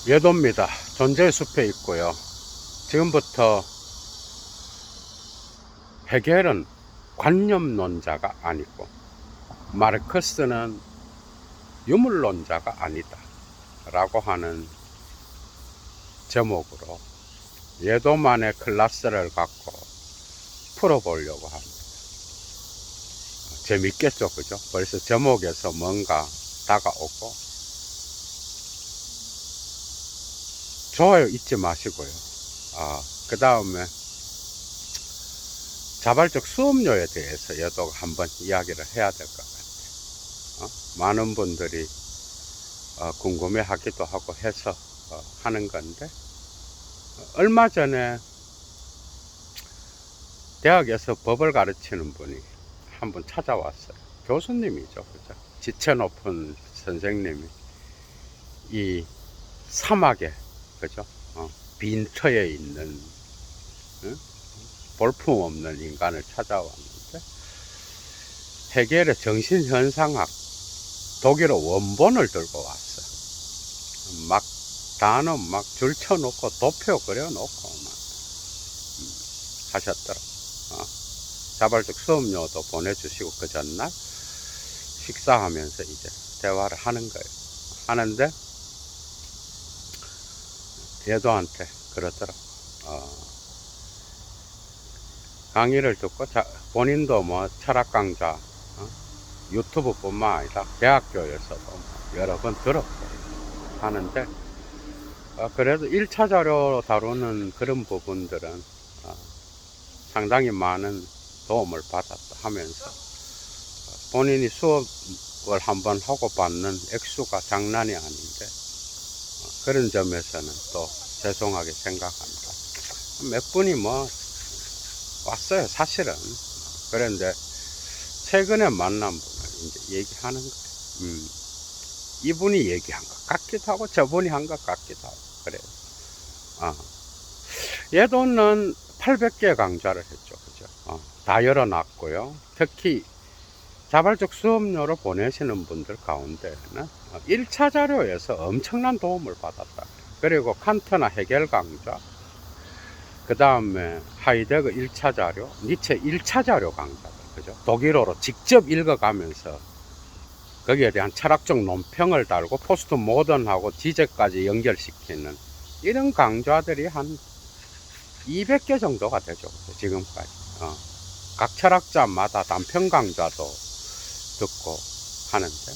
예도입니다. 존재의 숲에 있고요. 지금부터 헤겔은 관념론자가 아니고 마르크스는 유물론자가 아니다 라고 하는 제목으로 예도만의 클래스를 갖고 풀어보려고 합니다. 재밌겠죠, 그죠? 벌써 제목에서 뭔가 다가오고. 좋아요 잊지 마시고요. 그 다음에 자발적 수업료에 대해서 예도가 한번 이야기를 해야 될 것 같아요. 많은 분들이 궁금해 하기도 하고 해서 하는 건데, 얼마 전에 대학에서 법을 가르치는 분이 한 분 찾아왔어요. 교수님이죠, 그죠? 지체 높은 선생님이 이 사막에, 그죠? 빈터에 있는 볼품없는 인간을 찾아왔는데, 헤겔의 정신현상학 독일어 원본을 들고 왔어. 막 단어 막 줄쳐놓고 도표 그려놓고 막 하셨더라. 자발적 수업료도 보내주시고 그 전날 식사하면서 이제 대화를 하는 거예요. 하는데 예도한테 그러더라. 강의를 듣고 본인도 뭐 철학 강좌 유튜브 뿐만 아니라 대학교에서도 여러 번 들었고 하는데, 그래도 1차 자료로 다루는 그런 부분들은 상당히 많은 도움을 받았다 하면서, 본인이 수업을 한번 하고 받는 액수가 장난이 아닌데 그런 점에서는 또 죄송하게 생각합니다. 몇 분이 뭐 왔어요, 사실은. 그런데 최근에 만난 분을 이제 얘기하는 거예요. 이분이 얘기한 것 같기도 하고 저분이 한 것 같기도 하고 그래요. 예도는 800개 강좌를 했죠, 그죠? 다 열어놨고요. 특히 자발적 수업료로 보내시는 분들 가운데는 1차 자료에서 엄청난 도움을 받았다. 그리고 칸트나 헤겔 강좌, 그 다음에 하이데거 1차 자료, 니체 1차 자료 강좌들, 그죠? 독일어로 직접 읽어가면서 거기에 대한 철학적 논평을 달고 포스트 모던하고 지제까지 연결시키는 이런 강좌들이 한 200개 정도가 되죠, 지금까지. 각 철학자마다 단편 강좌도 듣고 하는데,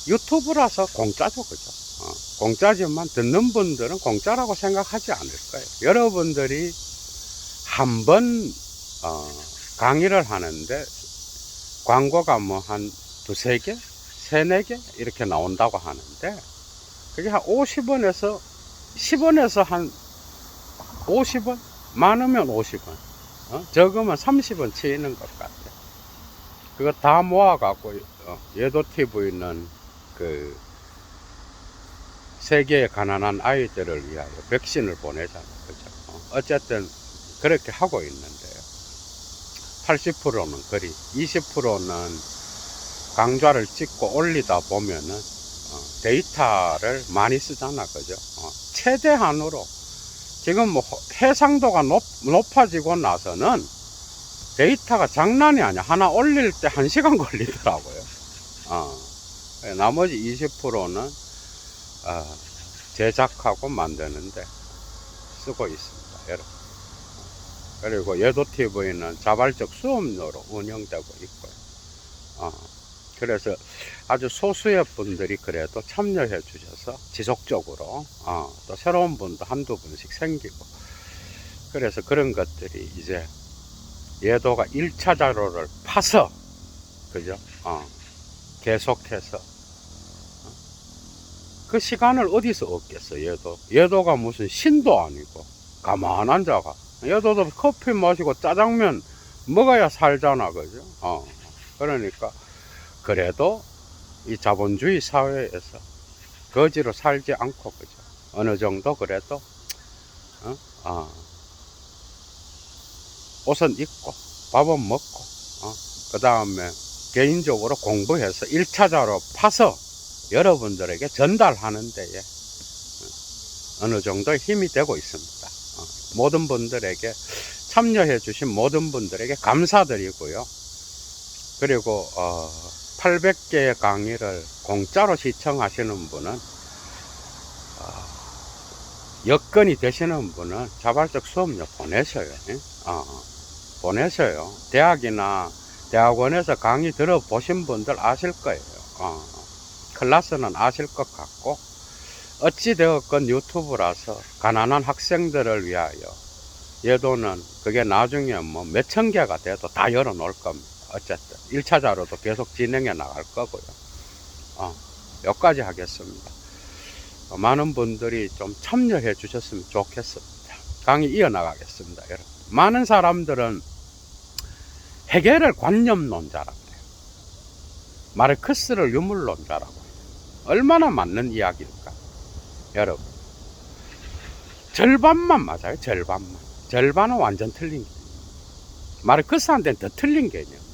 유튜브라서 공짜죠, 그죠? 공짜지만 듣는 분들은 공짜라고 생각하지 않을 거예요. 여러분들이 한번 강의를 하는데 광고가 뭐 한 두세 개, 세네 개 이렇게 나온다고 하는데, 그게 한 50원에서 10원에서 한 50원, 많으면 50원, 적으면 30원 치이는 것 같아. 그거 다 모아갖고 예도 TV는 그 세계의 가난한 아이들을 위하여 백신을 보내잖아요, 그죠? 어쨌든 그렇게 하고 있는데요. 80%는 그리, 20%는 강좌를 찍고 올리다 보면은 데이터를 많이 쓰잖아, 그죠? 최대한으로 지금 뭐 해상도가 높아지고 나서는 데이터가 장난이 아니야. 하나 올릴 때 1시간 걸리더라고요. 나머지 20%는 제작하고 만드는데 쓰고 있습니다, 여러분. 그리고 예도TV는 자발적 수업료로 운영되고 있고요. 그래서 아주 소수의 분들이 그래도 참여해 주셔서 지속적으로 또 새로운 분도 한두 분씩 생기고, 그래서 그런 것들이 이제 예도가 1차 자료를 파서, 그죠? 계속해서 그 시간을 어디서 얻겠어, 예도가 무슨 신도 아니고 가만한 자가. 예도도 커피 마시고 짜장면 먹어야 살잖아, 그죠? 그러니까 그래도 이 자본주의 사회에서 거지로 살지 않고, 그죠? 어느 정도 그래도 옷은 입고 밥은 먹고 그 다음에 개인적으로 공부해서 1차자로 파서 여러분들에게 전달하는 데에 어느 정도 힘이 되고 있습니다. 모든 분들에게 참여해 주신 모든 분들에게 감사드리고요. 그리고 800개의 강의를 공짜로 시청하시는 분은 여건이 되시는 분은 자발적 수업료 보내셔요. 보내셔요. 대학이나 대학원에서 강의 들어보신 분들 아실 거예요. 클래스는 아실 것 같고, 어찌되었건 유튜브라서 가난한 학생들을 위하여 예도는 그게 나중에 뭐 몇천 개가 돼도 다 열어 놓을 겁니다. 어쨌든 1차자로도 계속 진행해 나갈 거고요. 여기까지 하겠습니다. 많은 분들이 좀 참여해 주셨으면 좋겠습니다. 강의 이어나가겠습니다. 여러분, 많은 사람들은 헤겔을 관념론자라고 해요. 마르크스를 유물론자라고 해요. 얼마나 맞는 이야기일까? 여러분, 절반만 맞아요. 절반은 완전 틀린 개념. 마르크스한테는 더 틀린 개념.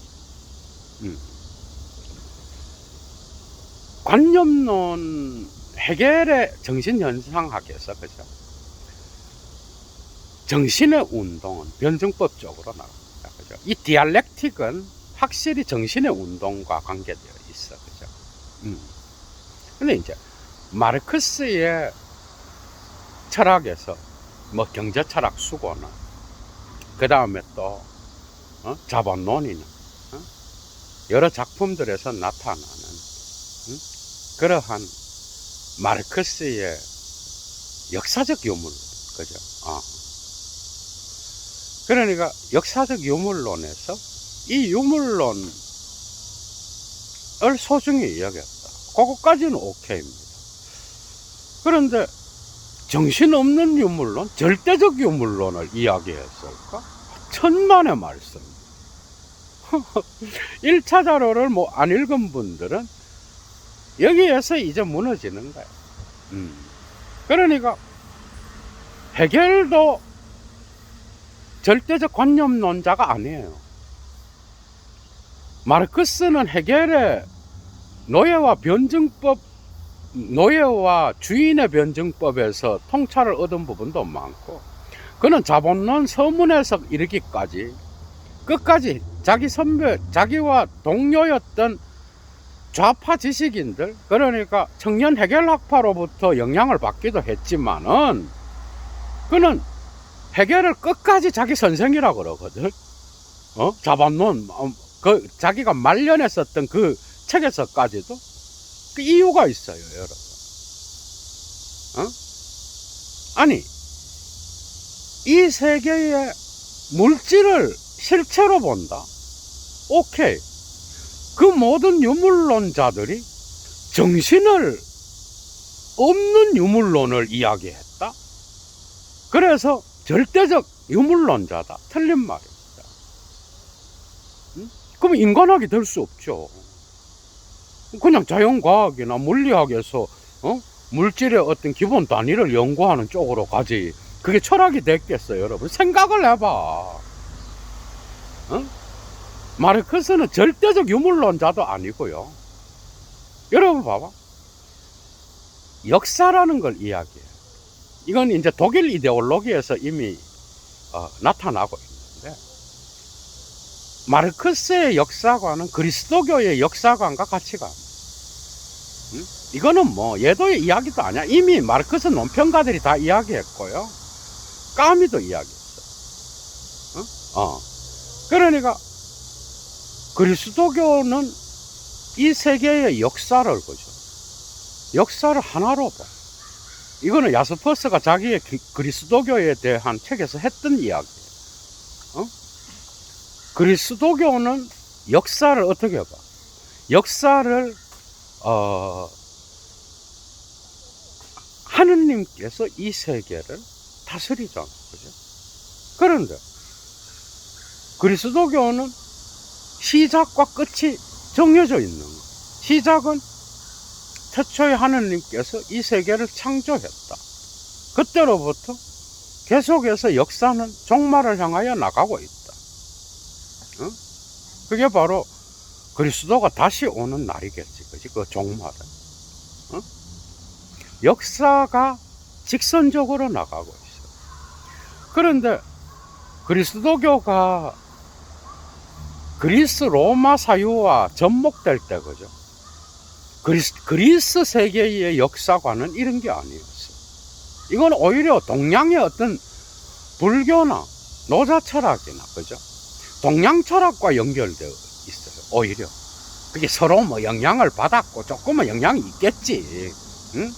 관념론, 헤겔의 정신현상학에서, 그죠? 정신의 운동은 변증법적으로 나갑니다. 그죠? 이 디알렉틱은 확실히 정신의 운동과 관계되어 있어. 그죠? 근데 이제, 마르크스의 철학에서, 뭐 경제 철학 수고나, 그 다음에 또, 자본론이나, 여러 작품들에서 나타나는, 그러한 마르크스의 역사적 유물론, 그죠? 그러니까 역사적 유물론에서 이 유물론을 소중히 여겼다. 그거까지는 오케이입니다. 그런데 정신없는 유물론, 절대적 유물론을 이야기했을까? 천만의 말씀. 1차 자료를 뭐 안 읽은 분들은 여기에서 이제 무너지는 거예요. 그러니까 헤겔도 절대적 관념론자가 아니에요. 마르크스는 헤겔의 노예와 주인의 변증법에서 통찰을 얻은 부분도 많고, 그는 자본론 서문에서 이르기까지 끝까지 자기 선배, 자기와 동료였던 좌파 지식인들, 그러니까 청년 헤겔 학파로부터 영향을 받기도 했지만은, 그는 헤겔을 끝까지 자기 선생이라 그러거든. 자본론, 자기가 말년했었던 그 책에서까지도 그 이유가 있어요, 여러분. 아니, 이 세계의 물질을 실체로 본다. 오케이. 그 모든 유물론자들이 정신을 없는 유물론을 이야기했다. 그래서 절대적 유물론자다. 틀린 말입니다. 그럼 인간학이 될 수 없죠. 그냥 자연과학이나 물리학에서 물질의 어떤 기본 단위를 연구하는 쪽으로 가지. 그게 철학이 됐겠어요, 여러분? 생각을 해봐. 마르크스는 절대적 유물론자도 아니고요. 여러분 봐봐. 역사라는 걸 이야기해요. 이건 이제 독일 이데올로기에서 이미 나타나고 있는데, 마르크스의 역사관은 그리스도교의 역사관과 같이 갑니다. 이거는 뭐 예도의 이야기도 아니야. 이미 마르크스 논평가들이 다 이야기했고요. 까미도 이야기했어. 그러니까 그리스도교는 이 세계의 역사를, 그죠? 역사를 하나로 봐. 이거는 야스퍼스가 자기의 그리스도교에 대한 책에서 했던 이야기예요. 그리스도교는 역사를 어떻게 봐? 역사를 하느님께서 이 세계를 다스리잖아, 그죠? 그런데 그리스도교는 시작과 끝이 정해져 있는 거예요. 시작은 태초에 하느님께서 이 세계를 창조했다. 그때로부터 계속해서 역사는 종말을 향하여 나가고 있다. 그게 바로 그리스도가 다시 오는 날이겠지, 그지? 그 종말은. 어? 역사가 직선적으로 나가고 있어요. 그런데 그리스도교가 그리스 로마 사유와 접목될 때, 그죠? 그리스 세계의 역사관은 이런 게 아니었어. 이건 오히려 동양의 어떤 불교나 노자 철학이나, 그죠? 동양 철학과 연결되어 있어요, 오히려. 그게 서로 뭐 영향을 받았고, 조금은 영향이 있겠지. 응?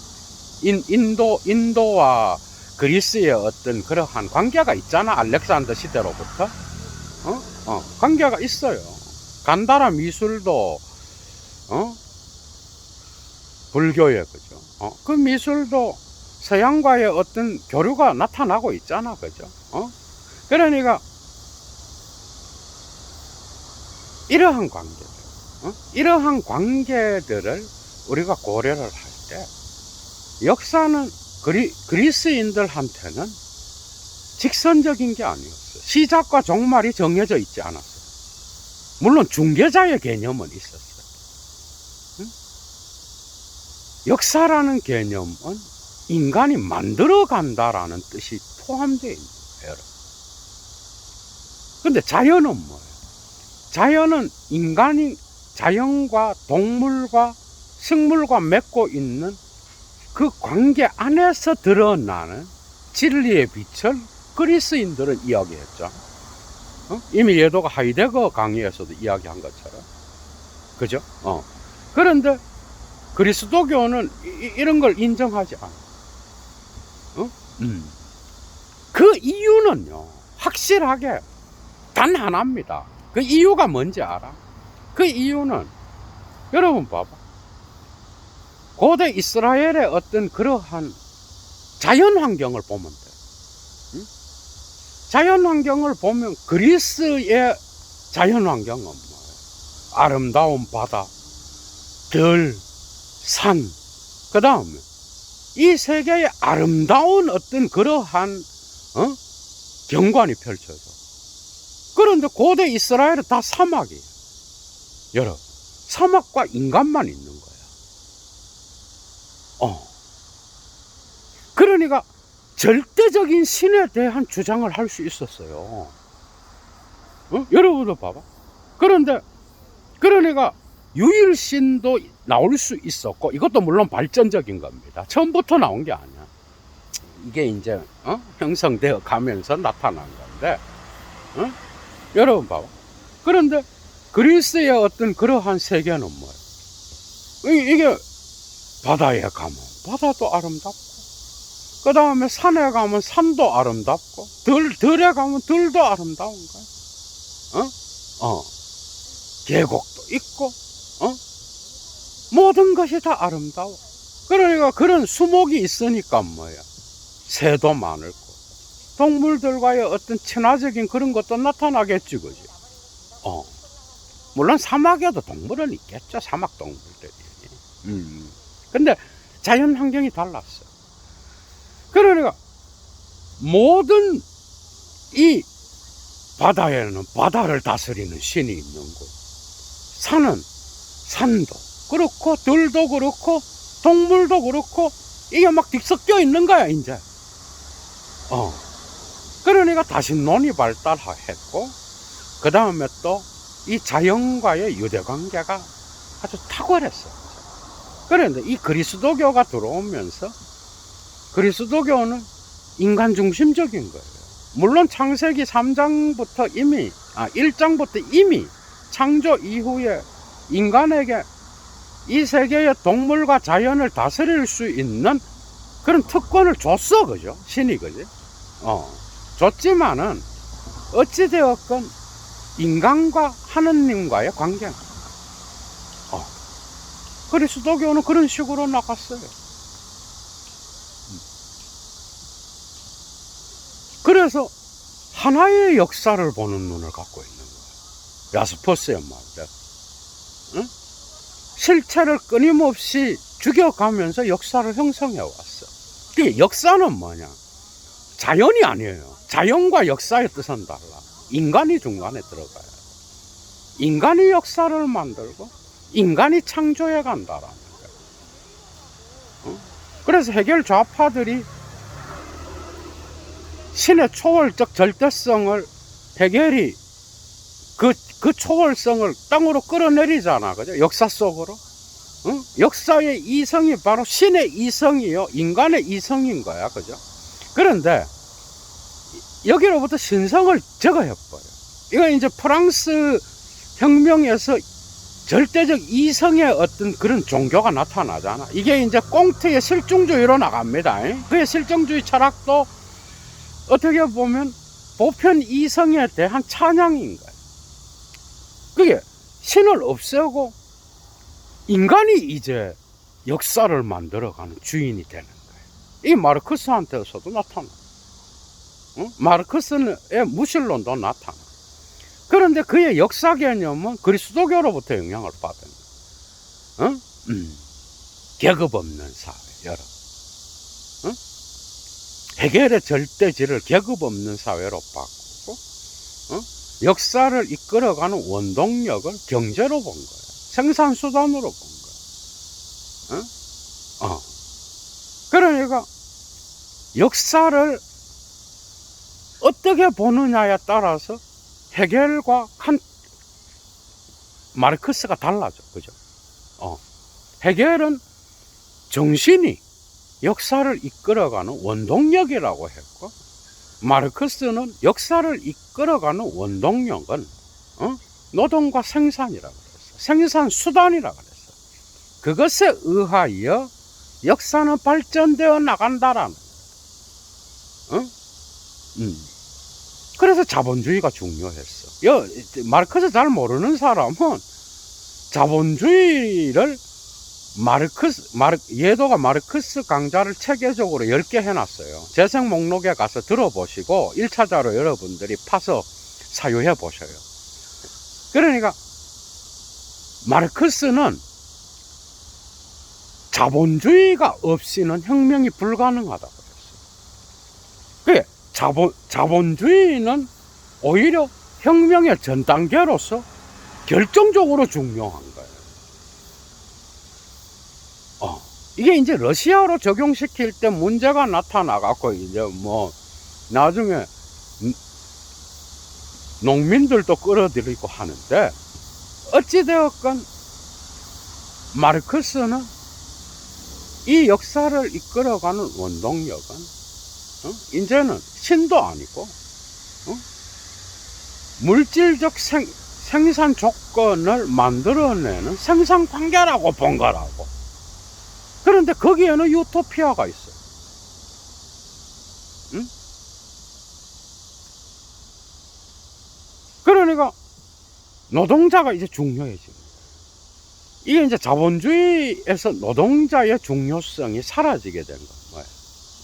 인도와 그리스의 어떤 그러한 관계가 있잖아, 알렉산더 시대로부터. 관계가 있어요. 간다라 미술도, 불교의, 그죠? 그 미술도 서양과의 어떤 교류가 나타나고 있잖아, 그죠? 그러니까, 이러한 관계들, 이러한 관계들을 우리가 고려를 할 때, 역사는 그리스인들한테는 직선적인 게 아니었어요. 시작과 종말이 정해져 있지 않았어요. 물론 중개자의 개념은 있었어요. 응? 역사라는 개념은 인간이 만들어 간다라는 뜻이 포함되어 있는 거예요. 근데 자연은 뭐예요? 자연은 인간이 자연과 동물과 식물과 맺고 있는 그 관계 안에서 드러나는 진리의 빛을 그리스인들은 이야기했죠. 이미 예도가 하이데거 강의에서도 이야기한 것처럼. 그죠? 그런데 그리스도교는 이런 걸 인정하지 않아요. 그 이유는요, 확실하게 단 하나입니다. 그 이유가 뭔지 알아? 그 이유는, 여러분 봐봐. 고대 이스라엘의 어떤 그러한 자연 환경을 보면 돼. 자연 환경을 보면 그리스의 자연 환경은 뭐예요? 아름다운 바다, 들, 산, 그 다음에 이 세계의 아름다운 어떤 그러한 경관이 펼쳐져. 그런데 고대 이스라엘은 다 사막이에요. 여러분, 사막과 인간만 있는 거예요. 그러니까 절대적인 신에 대한 주장을 할 수 있었어요. 여러분도 봐봐. 그런데 그러니까 유일신도 나올 수 있었고, 이것도 물론 발전적인 겁니다. 처음부터 나온 게 아니야. 이게 이제 형성되어 가면서 나타난 건데, 여러분 봐봐. 그런데 그리스의 어떤 그러한 세계는 뭐예요? 이게 바다에 가면 바다도 아름답고, 그 다음에 산에 가면 산도 아름답고, 들에 가면 들도 아름다운 거야. 계곡도 있고, 모든 것이 다 아름다워. 그러니까 그런 수목이 있으니까 뭐야, 새도 많을 거고, 동물들과의 어떤 친화적인 그런 것도 나타나겠지, 그지? 물론 사막에도 동물은 있겠죠, 사막 동물들이. 근데 자연 환경이 달랐어. 그러니까 모든 이 바다에는 바다를 다스리는 신이 있는 곳, 산은 산도 그렇고, 들도 그렇고, 동물도 그렇고, 이게 막 뒤섞여 있는 거야, 이제. 그러니까 다시 논이 발달했고, 그 다음에 또 이 자연과의 유대관계가 아주 탁월했어. 그런데 이 그리스도교가 들어오면서, 그리스도교는 인간 중심적인 거예요. 물론 창세기 3장부터 이미, 1장부터 이미 창조 이후에 인간에게 이 세계의 동물과 자연을 다스릴 수 있는 그런 특권을 줬어, 그죠? 신이, 그지? 줬지만은, 어찌되었건 인간과 하느님과의 관계는, 그리스도교는 그런 식으로 나갔어요. 그래서 하나의 역사를 보는 눈을 갖고 있는 거예요. 야스퍼스의 말대로. 실체를 끊임없이 죽여가면서 역사를 형성해 왔어. 그 역사는 뭐냐? 자연이 아니에요. 자연과 역사의 뜻은 달라. 인간이 중간에 들어가요. 인간이 역사를 만들고 인간이 창조해 간다라는 거예요. 그래서 해결 좌파들이 신의 초월적 절대성을 해결이 그 초월성을 땅으로 끌어내리잖아. 그죠? 역사 속으로. 응? 역사의 이성이 바로 신의 이성이요. 인간의 이성인 거야. 그죠? 그런데 여기로부터 신성을 제거해버려. 이거 이제 프랑스 혁명에서 절대적 이성의 어떤 그런 종교가 나타나잖아. 이게 이제 꽁트의 실증주의로 나갑니다. 그의 실증주의 철학도 어떻게 보면 보편 이성에 대한 찬양인 거야. 그게 신을 없애고 인간이 이제 역사를 만들어가는 주인이 되는 거예요. 이 마르크스한테서도 나타나. 응? 마르크스의 무신론도 나타나. 그런데 그의 역사 개념은 그리스도교로부터 영향을 받은 거예요. 응? 계급 없는 사회, 여러분. 응? 해결의 절대지를 계급 없는 사회로 바꾸고, 응? 역사를 이끌어가는 원동력을 경제로 본 거예요. 생산수단으로 본 거예요. 응? 그러니까 역사를 어떻게 보느냐에 따라서 해겔과 마르크스가 달라져. 그죠? 해겔은 정신이 역사를 이끌어가는 원동력이라고 했고, 마르크스는 역사를 이끌어가는 원동력은 노동과 생산이라고 그랬어. 생산 수단이라고 그랬어. 그것에 의하여 역사는 발전되어 나간다라는. 그래서 자본주의가 중요했어. 마르크스 잘 모르는 사람은 자본주의를 예도가 마르크스 강좌를 체계적으로 10개 해놨어요. 재생 목록에 가서 들어보시고 1차자로 여러분들이 파서 사유해 보셔요. 그러니까 마르크스는 자본주의가 없이는 혁명이 불가능하다고 그랬어요. 자본주의는 오히려 혁명의 전 단계로서 결정적으로 중요한 거예요. 이게 이제 러시아로 적용시킬 때 문제가 나타나갖고 이제 뭐 나중에 농민들도 끌어들이고 하는데, 어찌되었건 마르크스는 이 역사를 이끌어가는 원동력은 이제는 신도 아니고 물질적 생산 조건을 만들어내는 생산 관계라고 본 거라고. 그런데 거기에는 유토피아가 있어. 응? 그러니까 노동자가 이제 중요해집니다. 이게 이제 자본주의에서 노동자의 중요성이 사라지게 된 거예요.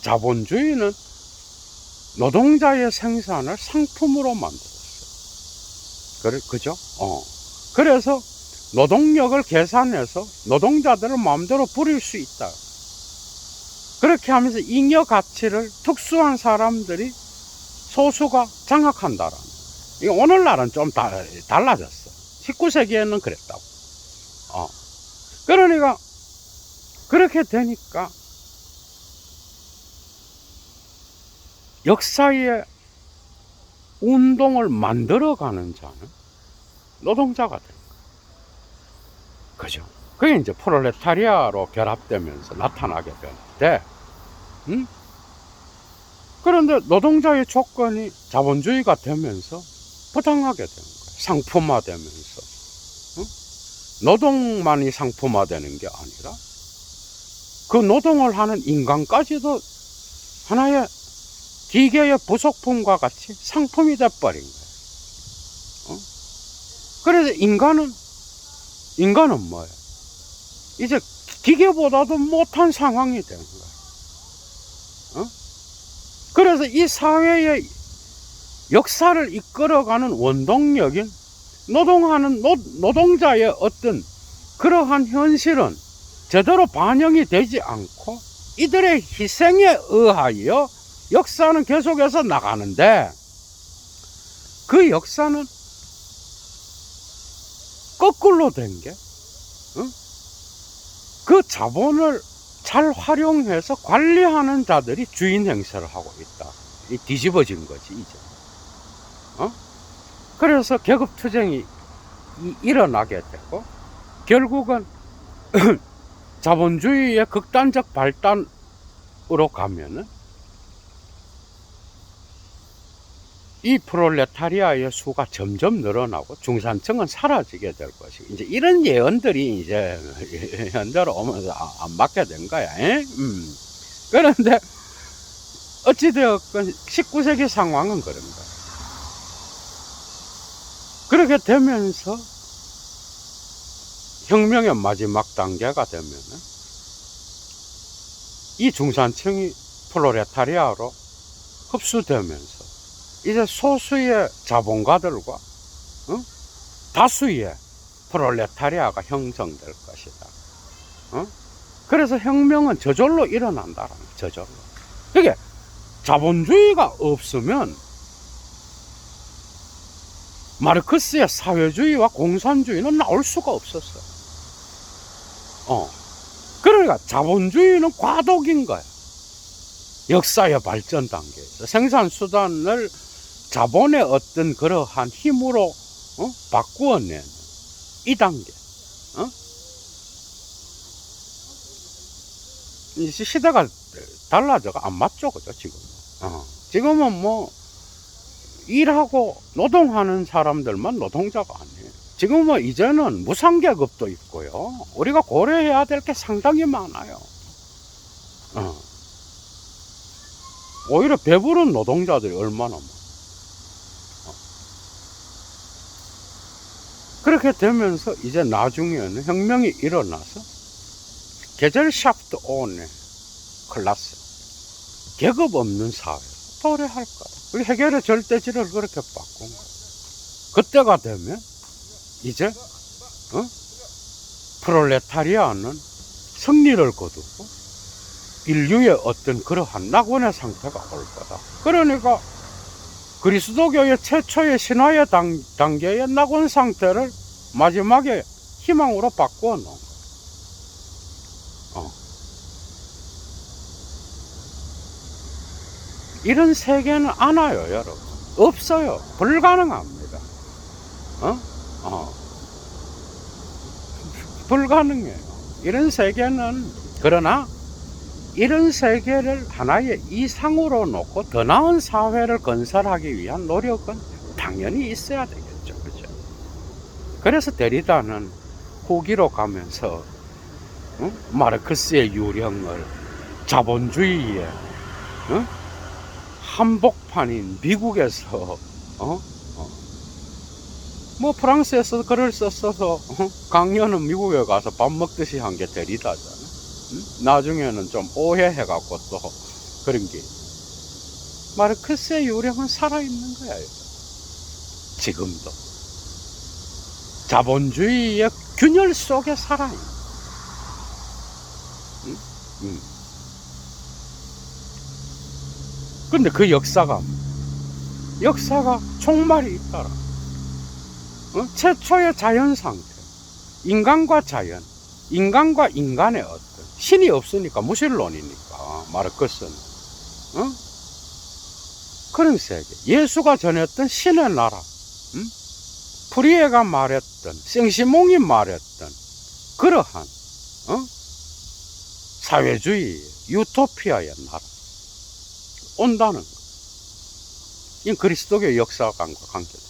자본주의는 노동자의 생산을 상품으로 만들었어요. 그죠? 그래서 노동력을 계산해서 노동자들을 마음대로 부릴 수 있다. 그렇게 하면서 잉여 가치를 특수한 사람들이 소수가 장악한다라는. 이게 오늘날은 좀 달라졌어. 19세기에는 그랬다고. 그러니까 그렇게 되니까 역사의 운동을 만들어가는 자는 노동자가 된 거예요. 그죠? 그게 이제 프롤레타리아로 결합되면서 나타나게 되는데, 그런데 노동자의 조건이 자본주의가 되면서 부당하게 되는 거예요. 상품화되면서. 노동만이 상품화되는 게 아니라 그 노동을 하는 인간까지도 하나의 기계의 부속품과 같이 상품이 돼버린 거예요. 그래서 인간은 뭐예요? 이제 기계보다도 못한 상황이 된 거예요. 그래서 이 사회의 역사를 이끌어가는 원동력인 노동하는 노동자의 어떤 그러한 현실은 제대로 반영이 되지 않고 이들의 희생에 의하여 역사는 계속해서 나가는데, 그 역사는 거꾸로 된 게, 그 자본을 잘 활용해서 관리하는 자들이 주인 행세를 하고 있다. 이 뒤집어진 거지, 이제. 그래서 계급투쟁이 일어나게 되고, 결국은 자본주의의 극단적 발단으로 가면은 이 프롤레타리아의 수가 점점 늘어나고 중산층은 사라지게 될 것이, 이제 이런 예언들이 이제 현대로 오면서 안 맞게 된 거야. 그런데 어찌되었건 19세기 상황은 그런 거야. 그렇게 되면서 혁명의 마지막 단계가 되면은 이 중산층이 프롤레타리아로 흡수되면서 이제 소수의 자본가들과 다수의 프롤레타리아가 형성될 것이다. 그래서 혁명은 저절로 일어난다라는 거예요. 저절로. 그게 자본주의가 없으면 마르크스의 사회주의와 공산주의는 나올 수가 없었어요. 그러니까 자본주의는 과도기인 거야. 역사의 발전 단계에서 생산수단을 자본의 어떤 그러한 힘으로 바꾸어내는 이 단계. 시대가 달라져가 안 맞죠, 그죠, 지금. 지금은 뭐 일하고 노동하는 사람들만 노동자가 아니에요. 지금은 이제는 무상계급도 있고요. 우리가 고려해야 될 게 상당히 많아요. 오히려 배부른 노동자들이 얼마나 많아. 그렇게 되면서 이제 나중에는 혁명이 일어나서 게젤샤프트 온의 클라스, 계급 없는 사회로 도래할 거야. 우리 해결의 절대지를 그렇게 바꾼 거야. 그때가 되면 이제 프롤레타리아는 승리를 거두고 인류의 어떤 그러한 낙원의 상태가 올 거다. 그러니까 그리스도교의 최초의 신화의 단계의 낙원 상태를 마지막에 희망으로 바꾸어 놓은 거예요. 이런 세계는 안 와요, 여러분. 없어요. 불가능합니다. 불가능해요. 이런 세계는. 그러나 이런 세계를 하나의 이상으로 놓고 더 나은 사회를 건설하기 위한 노력은 당연히 있어야 되겠죠. 그죠? 그래서 데리다는 후기로 가면서 마르크스의 유령을 자본주의의 한복판인 미국에서 뭐 프랑스에서 글을 썼어서 강연은 미국에 가서 밥 먹듯이 한 게 데리다잖아. 나중에는 좀 오해해갖고 또 그런 게, 마르크스의 유령은 살아있는 거야. 지금도 자본주의의 균열 속에 살아있는. 근데 그 역사가 종말이 있더라. 최초의 자연 상태, 인간과 자연, 인간과 인간의 어떤, 신이 없으니까 무신론이니까 마르크스는 그런 세계, 예수가 전했던 신의 나라, 프리에가 말했던, 생시몽이 말했던 그러한 사회주의 유토피아의 나라 온다는 거. 이 그리스도교 역사관과 관계돼요.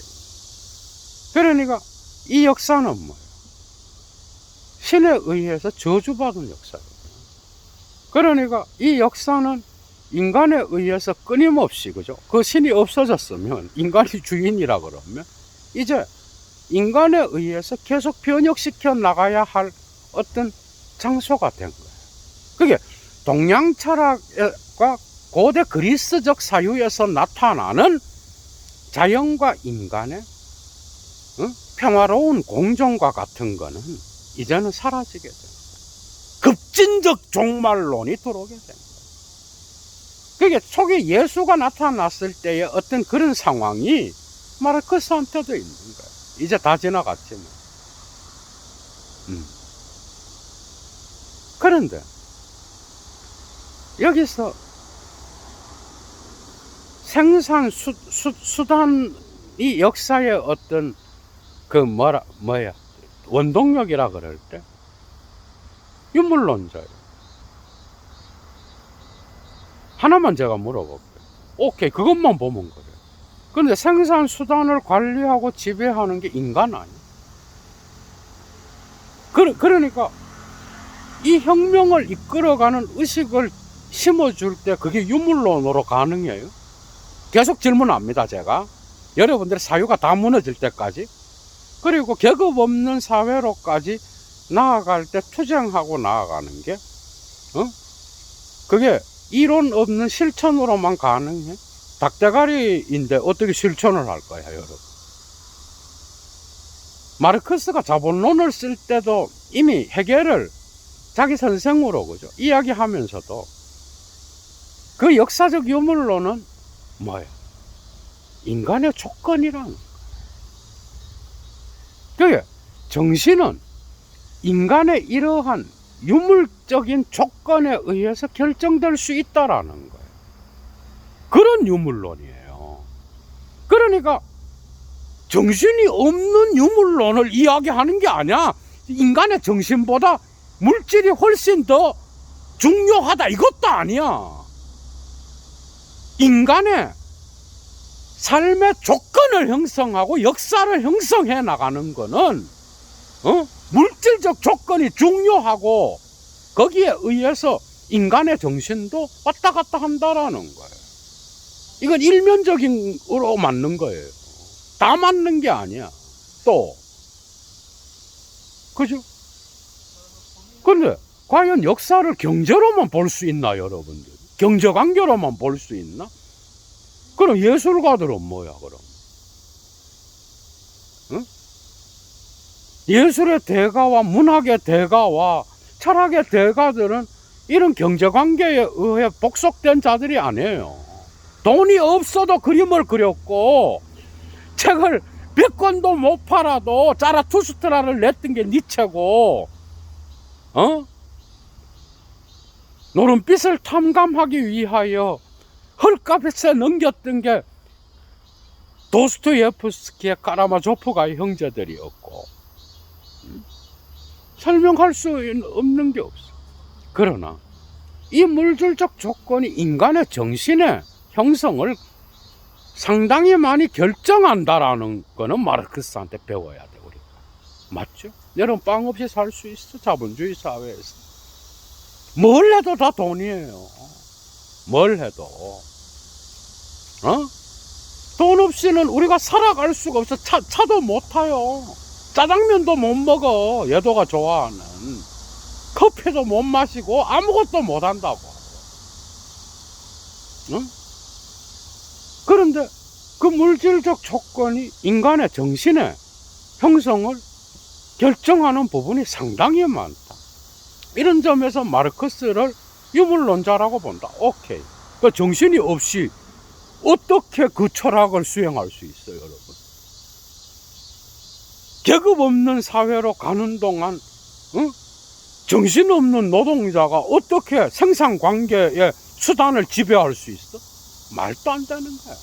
그러니까 이 역사는 뭐예요? 신에 의해서 저주받은 역사예요. 그러니까 이 역사는 인간에 의해서 끊임없이, 그죠? 그 신이 없어졌으면, 인간이 주인이라 그러면 이제 인간에 의해서 계속 변혁시켜 나가야 할 어떤 장소가 된 거예요. 그게 동양 철학과 고대 그리스적 사유에서 나타나는 자연과 인간의 평화로운 공존과 같은 거는 이제는 사라지게 된 거예요. 급진적 종말론이 들어오게 된 거예요. 그게 초기 예수가 나타났을 때의 어떤 그런 상황이 마르크스한테도 있는 거예요. 이제 다 지나갔지만. 그런데 여기서 생산 수단이 역사의 어떤 원동력이라 그럴 때 유물론자예요. 하나만 제가 물어볼게요. 오케이, 그것만 보면 그래요. 근데 생산 수단을 관리하고 지배하는 게 인간 아니에요? 그러니까 이 혁명을 이끌어가는 의식을 심어줄 때 그게 유물론으로 가능해요? 계속 질문합니다, 제가. 여러분들의 사유가 다 무너질 때까지. 그리고 계급 없는 사회로까지 나아갈 때 투쟁하고 나아가는 게, 그게 이론 없는 실천으로만 가능해? 닭대가리인데 어떻게 실천을 할 거야, 여러분? 마르크스가 자본론을 쓸 때도 이미 헤겔을 자기 선생으로, 그죠? 이야기하면서도 그 역사적 유물론은 뭐예요? 인간의 조건이라는. 그게 정신은 인간의 이러한 유물적인 조건에 의해서 결정될 수 있다라는 거예요. 그런 유물론이에요. 그러니까 정신이 없는 유물론을 이야기하는 게 아니야. 인간의 정신보다 물질이 훨씬 더 중요하다, 이것도 아니야. 인간의 삶의 조건을 형성하고 역사를 형성해 나가는 거는 물질적 조건이 중요하고 거기에 의해서 인간의 정신도 왔다 갔다 한다라는 거예요. 이건 일면적으로 맞는 거예요. 다 맞는 게 아니야. 또 그죠? 근데 과연 역사를 경제로만 볼 수 있나, 여러분들? 경제관계로만 볼 수 있나? 그럼 예술가들은 뭐야, 그럼? 응? 예술의 대가와 문학의 대가와 철학의 대가들은 이런 경제관계에 의해 복속된 자들이 아니에요. 돈이 없어도 그림을 그렸고, 책을 100권도 못 팔아도 자라투스트라를 냈던 게 니체고, 노른빛을 탐감하기 위하여 헐값에 넘겼던 게 도스토예프스키의 카라마조프가의 형제들이었고, 설명할 수 없는 게 없어. 그러나 이 물질적 조건이 인간의 정신의 형성을 상당히 많이 결정한다라는 거는 마르크스한테 배워야 돼, 우리가. 맞죠? 여러분, 빵 없이 살 수 있어, 자본주의 사회에서. 뭘 해도 다 돈이에요. 뭘 해도. 돈 없이는 우리가 살아갈 수가 없어. 차도 못 타요. 짜장면도 못 먹어, 얘도가 좋아하는. 커피도 못 마시고 아무것도 못 한다고. 그런데 그 물질적 조건이 인간의 정신의 형성을 결정하는 부분이 상당히 많다. 이런 점에서 마르크스를 유물론자라고 본다. 오케이. 그 정신이 없이 어떻게 그 철학을 수행할 수 있어요, 여러분? 계급 없는 사회로 가는 동안 정신없는 노동자가 어떻게 생산관계의 수단을 지배할 수 있어? 말도 안 되는 거야.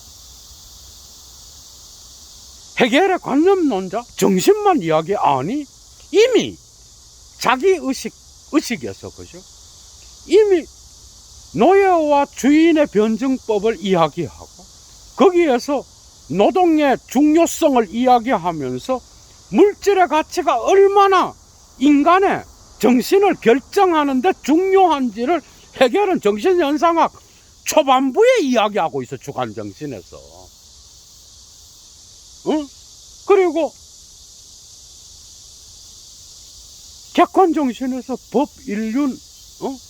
헤겔의 관념론자, 정신만 이야기 아니? 이미 자기 의식에서, 그죠? 이미 노예와 주인의 변증법을 이야기하고, 거기에서 노동의 중요성을 이야기하면서 물질의 가치가 얼마나 인간의 정신을 결정하는데 중요한지를 헤겔은 정신현상학 초반부에 이야기하고 있어, 주관정신에서. 그리고 객관정신에서 법, 인륜,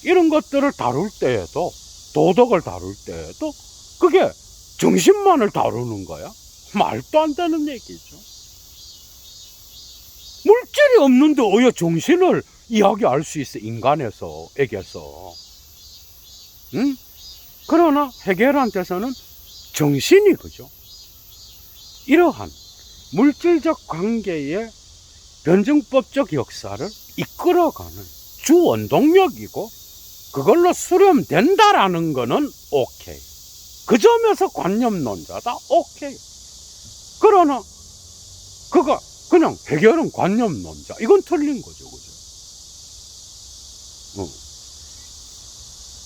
이런 것들을 다룰 때에도, 도덕을 다룰 때에도 그게 정신만을 다루는 거야? 말도 안 되는 얘기죠. 물질이 없는데 왜 정신을 이야기할 수 있어, 인간에게서. 그러나 헤겔한테서는 정신이, 그죠? 이러한 물질적 관계의 변증법적 역사를 이끌어가는 주 원동력이고 그걸로 수렴된다라는 거는 오케이. 그 점에서 관념론자다, 오케이. 그러나 그가 그냥 해결은 관념론자, 이건 틀린 거죠, 그죠?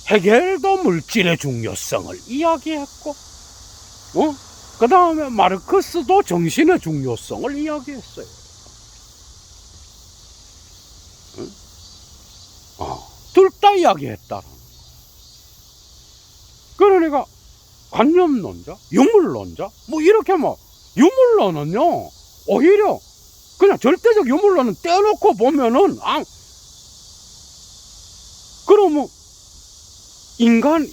해결도 물질의 중요성을 이야기했고, 그 다음에 마르크스도 정신의 중요성을 이야기했어요. 둘 다 이야기했다라는 거. 그러니까 관념론자, 유물론자, 뭐 이렇게 뭐 유물론은요 오히려 그냥 절대적 유물론은 떼어놓고 보면은 그러면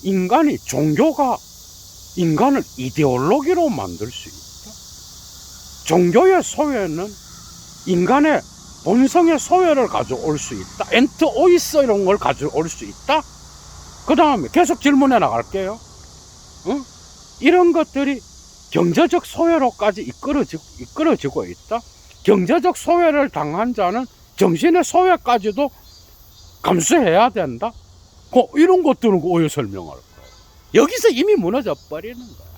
인간이 종교가 인간을 이데올로기로 만들 수 있다. 종교의 소외는 인간의 본성의 소외를 가져올 수 있다. 엔트오이스 이런 걸 가져올 수 있다. 그 다음에 계속 질문해 나갈게요. 이런 것들이 경제적 소외로까지 이끌어지고 있다. 경제적 소외를 당한 자는 정신의 소외까지도 감수해야 된다. 이런 것들은 오해 설명할 거예요. 여기서 이미 무너져 버리는 거야.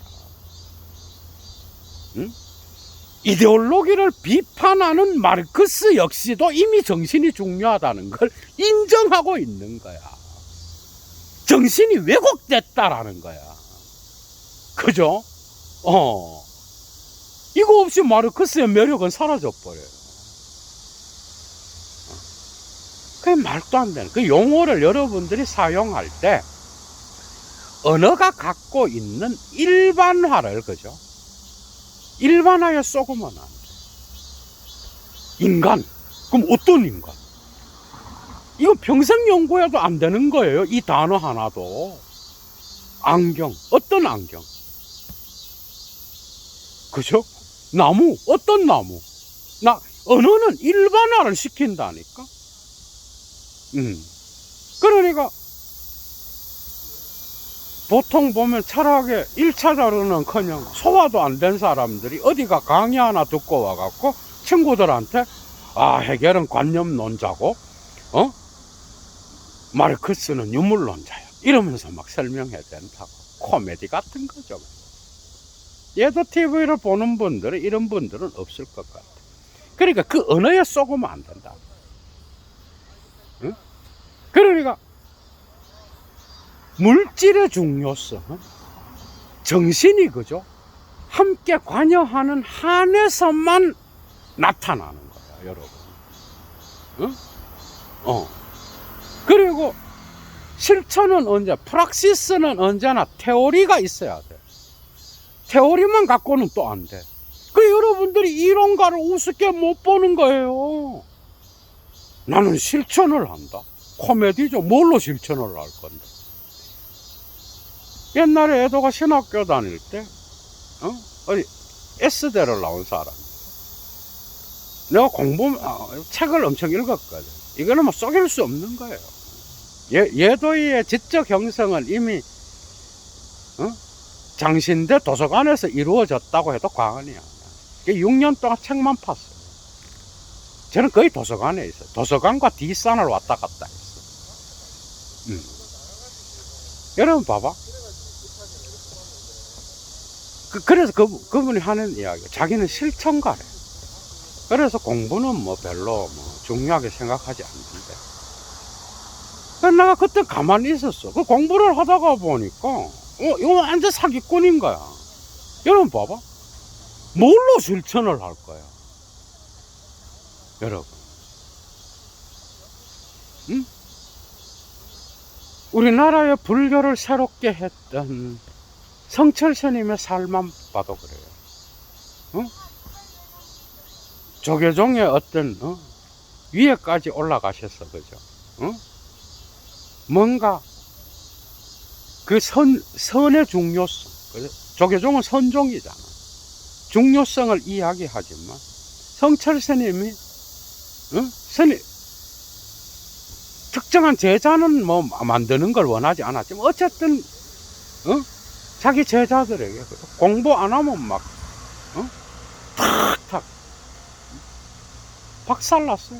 이데올로기를 비판하는 마르크스 역시도 이미 정신이 중요하다는 걸 인정하고 있는 거야. 정신이 왜곡됐다라는 거야. 그죠? 이거 없이 마르크스의 매력은 사라져버려요. 그게 말도 안 되는, 그 용어를 여러분들이 사용할 때 언어가 갖고 있는 일반화를, 그죠? 일반화에 쏘고만 안 돼. 인간. 그럼 어떤 인간? 이거 평생 연구해도 안 되는 거예요. 이 단어 하나도. 안경. 어떤 안경? 그죠? 나무. 어떤 나무? 언어는 일반화를 시킨다니까? 그러니까 보통 보면 철학의 1차 자료는 커녕 소화도 안 된 사람들이 어디가 강의 하나 듣고 와갖고 친구들한테 해겔은 관념론자고 마르크스는 유물론자야 이러면서 막 설명해야 된다고. 코미디 같은 거죠. 얘도 TV를 보는 분들은 이런 분들은 없을 것 같아. 그러니까 그 언어에 쏘고면 안 된다. 그러니까 물질의 중요성은 정신이, 그죠? 함께 관여하는 한에서만 나타나는 거야, 여러분. 그리고 실천은 프락시스는 언제나 테오리가 있어야 돼. 테오리만 갖고는 또 안 돼. 여러분들이 이론가를 우습게 못 보는 거예요. 나는 실천을 한다. 코미디죠. 뭘로 실천을 할 건데. 옛날에 애도가 신학교 다닐 때, 어디 S대를 나온 사람. 내가 책을 엄청 읽었거든. 이거는 뭐 속일 수 없는 거예요. 예도의 지적 형성은 이미, 장신대 도서관에서 이루어졌다고 해도 과언이야. 6년 동안 책만 팠어요. 저는 거의 도서관에 있어요. 도서관과 뒷산을 왔다 갔다 했어요. 여러분 봐봐. 그래서 그분이 하는 이야기, 자기는 실천가래. 그래서 공부는 뭐 별로 중요하게 생각하지 않는데. 그래서 내가 그때 가만히 있었어. 그 공부를 하다가 보니까 이거 완전 사기꾼인 거야. 여러분 봐봐. 뭘로 실천을 할 거야? 여러분. 우리나라의 불교를 새롭게 했던 성철 스님의 삶만 봐도 그래요. 조계종의 어떤 위에까지 올라가셨어, 그죠? 뭔가 그 선의 중요성, 그죠? 조계종은 선종이잖아. 중요성을 이야기하지만 성철 스님이 특정한 제자는 뭐 만드는 걸 원하지 않았지만 어쨌든 자기 제자들에게 공부 안 하면 막 탁탁 박살났어요.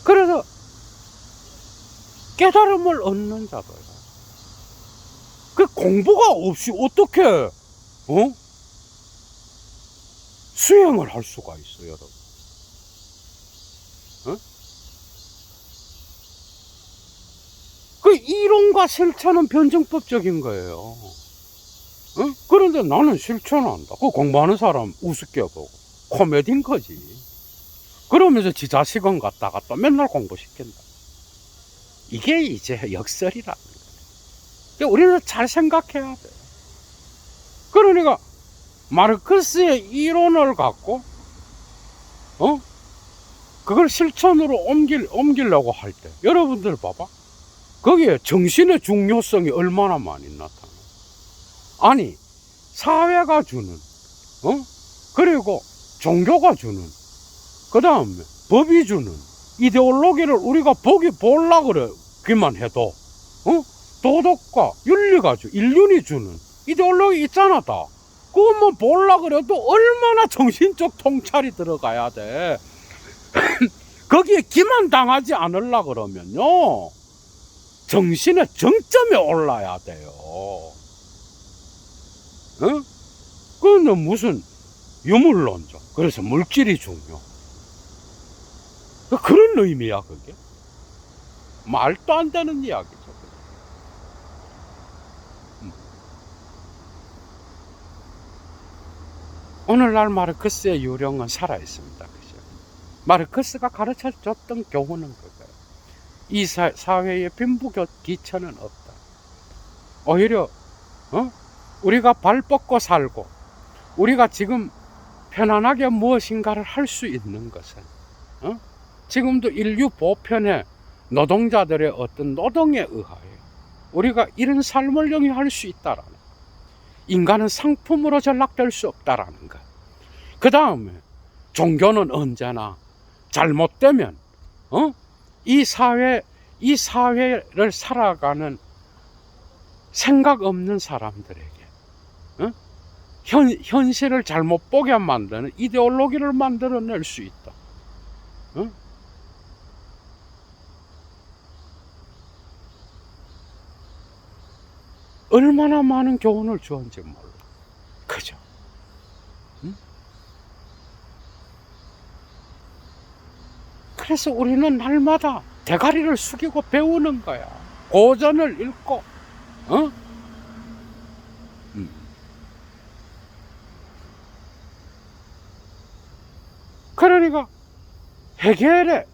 그래서 깨달음을 얻는 자들. 그 공부가 없이 어떻게 수행을 할 수가 있어요, 여러분? 그 이론과 실천은 변증법적인 거예요. 그런데 나는 실천한다. 그 공부하는 사람 우습게 보고 코미디인 거지. 그러면서 지 자식은 갔다 맨날 공부시킨다. 이게 이제 역설이라는 거예요. 우리는 잘 생각해야 돼. 그러니까 마르크스의 이론을 갖고 그걸 실천으로 옮기려고 할 때 여러분들 봐봐. 거기에 정신의 중요성이 얼마나 많이 나타나. 아니, 사회가 주는 그리고 종교가 주는, 그 다음에 법이 주는 이데올로기를 우리가 보려고 그러기만 해도 도덕과 윤리가 인륜이 주는 이데올로기 있잖아. 다 그것만 보려고 그래도 얼마나 정신적 통찰이 들어가야 돼. 거기에 기만당하지 않으려고 그러면요, 정신의 정점에 올라야 돼요. 그건 무슨 유물론자, 그래서 물질이 중요, 그런 의미야. 그게 말도 안 되는 이야기죠. 오늘날 마르크스의 유령은 살아있습니다. 그죠? 마르크스가 가르쳐 줬던 교훈은 그거예요. 이 사회에 빈부귀천은 없다. 오히려 우리가 발 뻗고 살고 우리가 지금 편안하게 무엇인가를 할 수 있는 것은 지금도 인류 보편의 노동자들의 어떤 노동에 의하여 우리가 이런 삶을 영위할 수 있다라는, 인간은 상품으로 전락될 수 없다라는 것. 그 다음에 종교는 언제나 잘못되면 이 사회를 살아가는 생각 없는 사람들에게 현실을 잘못 보게 만드는 이데올로기를 만들어낼 수 있다. 얼마나 많은 교훈을 주었는지 몰라. 그죠? 그래서 우리는 날마다 대가리를 숙이고 배우는 거야. 고전을 읽고, 그러니까 헤겔의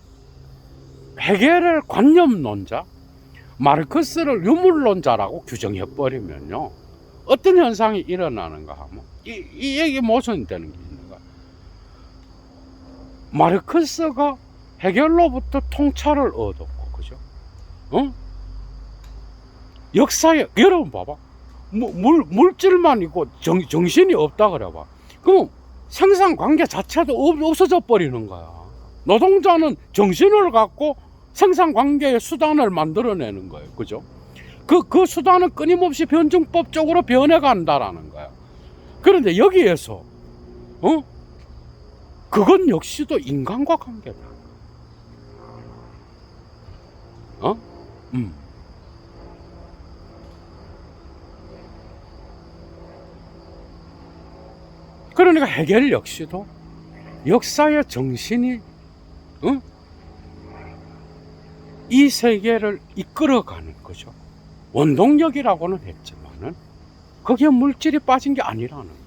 관념론자, 마르크스를 유물론자라고 규정해버리면요, 어떤 현상이 일어나는가 하면 이 얘기 모순되는 게 있는 거야. 마르크스가 헤겔로부터 통찰을 얻었고, 그죠? 역사에, 여러분 봐봐. 물질만 있고 정신이 없다 그래봐. 그럼 생산 관계 자체도 없어져 버리는 거야. 노동자는 정신을 갖고 생산 관계의 수단을 만들어내는 거예요. 그죠? 그 수단은 끊임없이 변증법적으로 변해간다라는 거야. 그런데 여기에서, 그건 역시도 인간과 관계다. 그러니까 헤겔 역시도 역사의 정신이 이 세계를 이끌어가는 거죠. 원동력이라고는 했지만은 거기에 물질이 빠진 게 아니라는 거예요.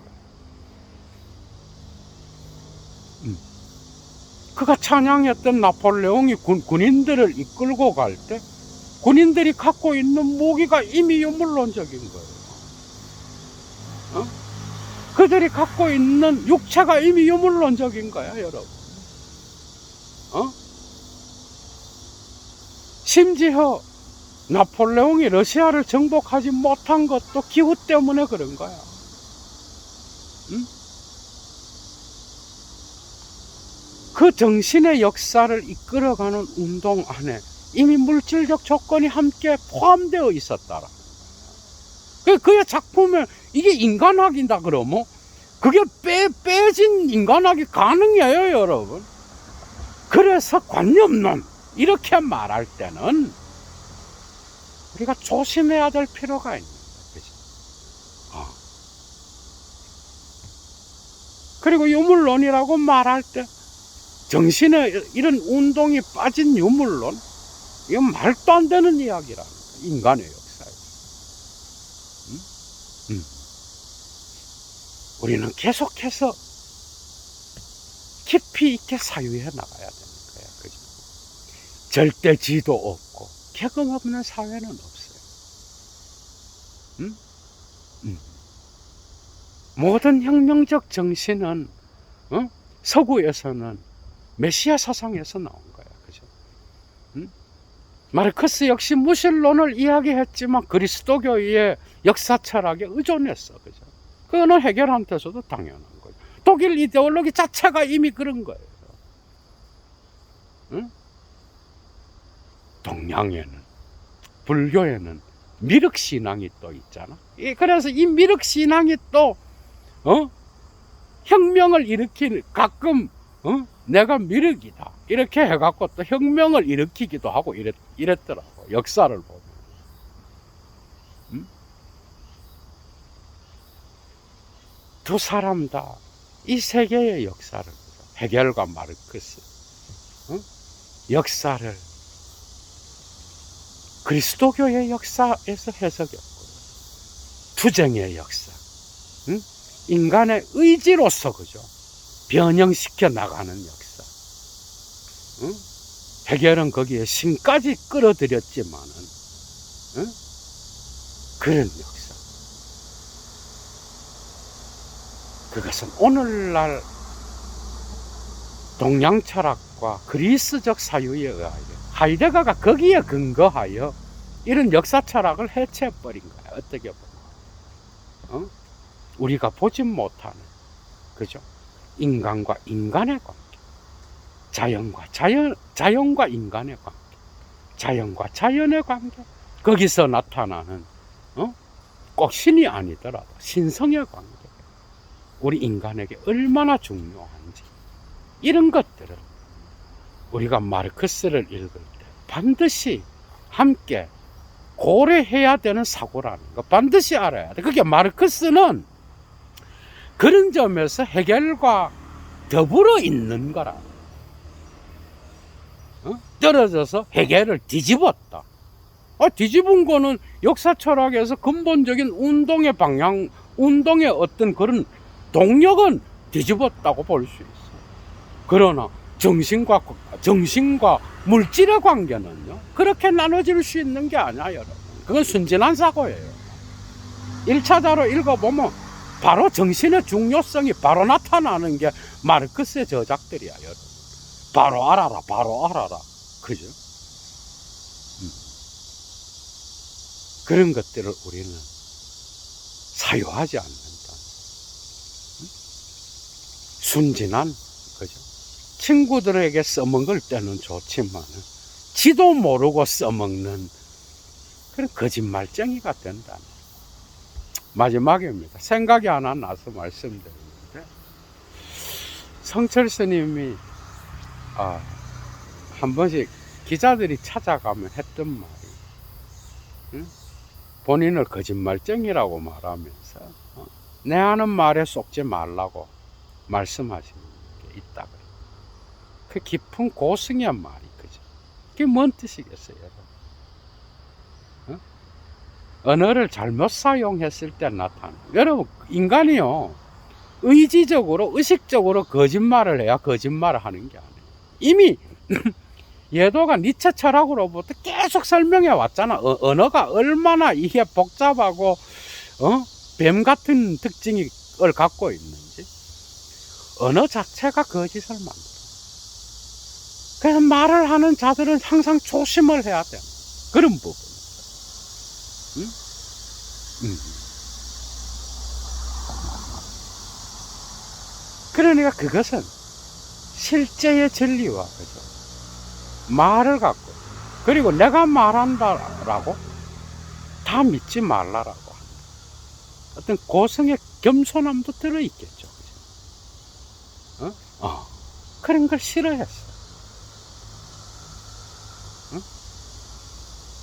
그가 찬양했던 나폴레옹이 군인들을 이끌고 갈 때 군인들이 갖고 있는 무기가 이미 유물론적인 거예요. 그들이 갖고 있는 육체가 이미 유물론적인 거야, 여러분. 심지어 나폴레옹이 러시아를 정복하지 못한 것도 기후 때문에 그런 거야. 그 정신의 역사를 이끌어가는 운동 안에 이미 물질적 조건이 함께 포함되어 있었다라. 그의 작품에 이게 인간학이다 그러면 그게 빼진 인간학이 가능해요, 여러분. 그래서 관념론 이렇게 말할 때는 우리가 조심해야 될 필요가 있는 거예요. 그죠? 그리고 유물론이라고 말할 때 정신에 이런 운동이 빠진 유물론, 이건 말도 안 되는 이야기라는 거예요. 인간의 역사에. 우리는 계속해서 깊이 있게 사유해 나가야 되는 거야. 그죠? 절대지도 없고 격음 없는 사회는 없어요. 모든 혁명적 정신은 서구에서는 메시아 사상에서 나온 거야. 그죠? 마르크스 역시 무신론을 이야기했지만 그리스도교의 역사 철학에 의존했어. 그죠? 그거는 해결한테서도 당연한 거예요. 독일 이데올로기 자체가 이미 그런 거예요. 동양에는, 불교에는 미륵신앙이 또 있잖아. 그래서 이 미륵신앙이 또 혁명을 일으키는, 가끔 내가 미륵이다 이렇게 해갖고 또 혁명을 일으키기도 하고 이랬더라고. 역사를 보면. 두 사람 다 이 세계의 역사를, 헤겔과 마르크스 역사를 그리스도교의 역사에서 해석했고, 투쟁의 역사, 인간의 의지로서, 그죠? 변형시켜 나가는 역사. 헤겔은 거기에 신까지 끌어들였지만은, 그런 역사. 그것은 오늘날 동양 철학과 그리스적 사유에 의하여, 하이데거가 거기에 근거하여 이런 역사 철학을 해체해버린 거야. 어떻게 보면. 우리가 보지 못하는, 그죠? 인간과 인간의 관계, 자연과 인간의 관계, 자연과 자연의 관계, 거기서 나타나는 꼭 신이 아니더라도 신성의 관계, 우리 인간에게 얼마나 중요한지, 이런 것들을 우리가 마르크스를 읽을 때 반드시 함께 고려해야 되는 사고라는 거 반드시 알아야 돼. 그게 마르크스는 그런 점에서 헤겔과 더불어 있는 거라. 떨어져서 헤겔을 뒤집었다. 뒤집은 거는 역사 철학에서 근본적인 운동의 방향, 운동의 어떤 그런 동력은 뒤집었다고 볼 수 있어. 그러나 정신과 물질의 관계는요, 그렇게 나눠질 수 있는 게 아니야, 여러분. 그건 순진한 사고예요. 1차자로 읽어보면 바로 정신의 중요성이 바로 나타나는 게 마르크스의 저작들이야, 여러분. 바로 알아라, 바로 알아라. 그죠? 그런 것들을 우리는 사유하지 않는다. 순진한, 그죠? 친구들에게 써먹을 때는 좋지만 지도 모르고 써먹는 그런 거짓말쟁이가 된다. 마지막입니다. 생각이 하나 나서 말씀드리는데, 성철 스님이 한 번씩 기자들이 찾아가면 했던 말이, 본인을 거짓말쟁이라고 말하면서 내 하는 말에 속지 말라고 말씀하시는 게 있다 그래요. 그 깊은 고승의 말이, 그죠? 그게 뭔 뜻이겠어요, 여러분? 언어를 잘못 사용했을 때 나타나는. 여러분, 인간이요, 의지적으로, 의식적으로 거짓말을 해야 거짓말을 하는 게 아니에요. 이미 예도가 니체 철학으로부터 계속 설명해 왔잖아. 언어가 얼마나 이게 복잡하고 뱀 같은 특징을 갖고 있는지. 언어 자체가 거짓을 만들어. 그래서 말을 하는 자들은 항상 조심을 해야 돼. 그런 부분. 그러니까 그것은 실제의 진리와, 그죠? 말을 갖고, 그리고 내가 말한다라고 다 믿지 말라라고 하는 어떤 고성의 겸손함도 들어있겠죠. 그죠? 그런 걸 싫어했어.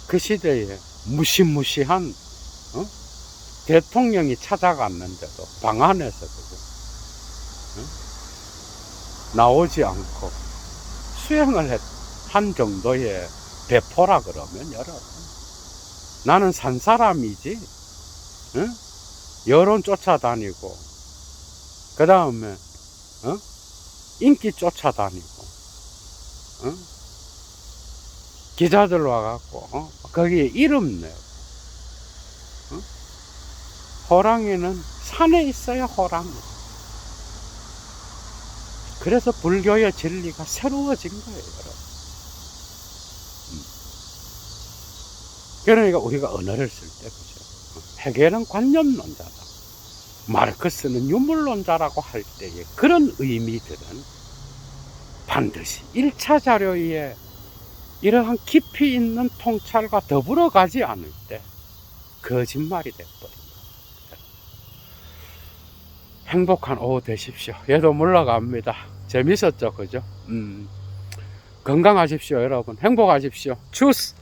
그 시대에 무시무시한 대통령이 찾아갔는데도 방 안에서 그죠? 나오지 않고 수행을 한 정도의 배포라 그러면 여러분, 나는 산 사람이지 여론 쫓아다니고 그 다음에 인기 쫓아다니고 기자들 와갖고 거기에 이름 내고 호랑이는 산에 있어요. 호랑이. 그래서 불교의 진리가 새로워진 거예요, 여러분. 그러니까 우리가 언어를 쓸 때 그죠? 헤겔은 관념론자다, 마르크스는 유물론자라고 할 때의 그런 의미들은 반드시 1차 자료에 이러한 깊이 있는 통찰과 더불어 가지 않을 때 거짓말이 돼버립니다. 행복한 오후 되십시오. 얘도 물러갑니다. 재밌었죠, 그죠? 건강하십시오, 여러분. 행복하십시오. 추스!